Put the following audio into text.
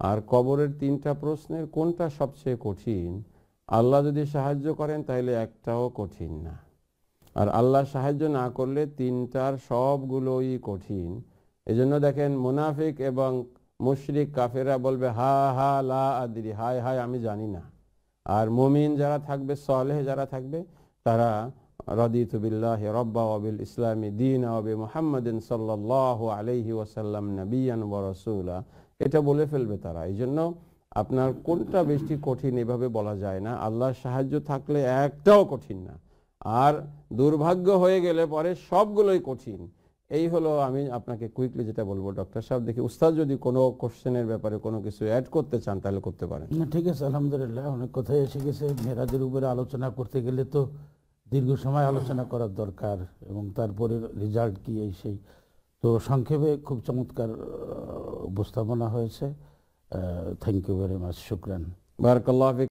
আর কবরের 3টা প্রশ্নের কোনটা সবচেয়ে কঠিন? আল্লাহ যদি সাহায্য করেন তাহলে একটাও কঠিন না, আর আল্লাহ সাহায্য না করলে 3টার সবগুলোই কঠিন। এজন্য দেখেন মুনাফিক এবং মুশরিক কাফেরা বলবে হা হা লা আদরি, হায় হায় আমি জানি না। আর মুমিন যারা থাকবে, সালেহ যারা থাকবে, তারা রাদিতু বিল্লাহি রাব্বা ওয়া বিল ইসলামি দীনা ওয়া বি মুহাম্মাদিন সাল্লাল্লাহু আলাইহি ওয়াসাল্লাম নাবিয়ান ওয়া রাসূলা, এটা বলে ফেলবে তারা। এই জন্য আপনার কোনটা বেশি কঠিন এভাবে বলা যায় না, আল্লাহর সাহায্য থাকলে একটাও কঠিন না, আর দুর্ভাগ্য হয়ে গেলে পরে সবগুলোই কঠিন। এই হলো আমি আপনাকে কুইকলি যেটা বলবো। ডক্টর সাহেব, দেখি উস্তাদ যদি কোনো কোশ্চেনের ব্যাপারে কোনো কিছু অ্যাড করতে চান তাহলে করতে পারেন। না, ঠিক আছে, আলহামদুলিল্লাহ, অনেক কথাই এসে গেছে। মেরাজের উপরে আলোচনা করতে গেলে তো দীর্ঘ সময় আলোচনা করার দরকার, এবং তারপরে রেজাল্ট কি এই সেই। তো সংক্ষেপে খুব চমৎকার উপস্থাপনা হয়েছে। থ্যাংক ইউ ভেরি মাচ, শুকরান। বারাকাল্লাহু ফিক।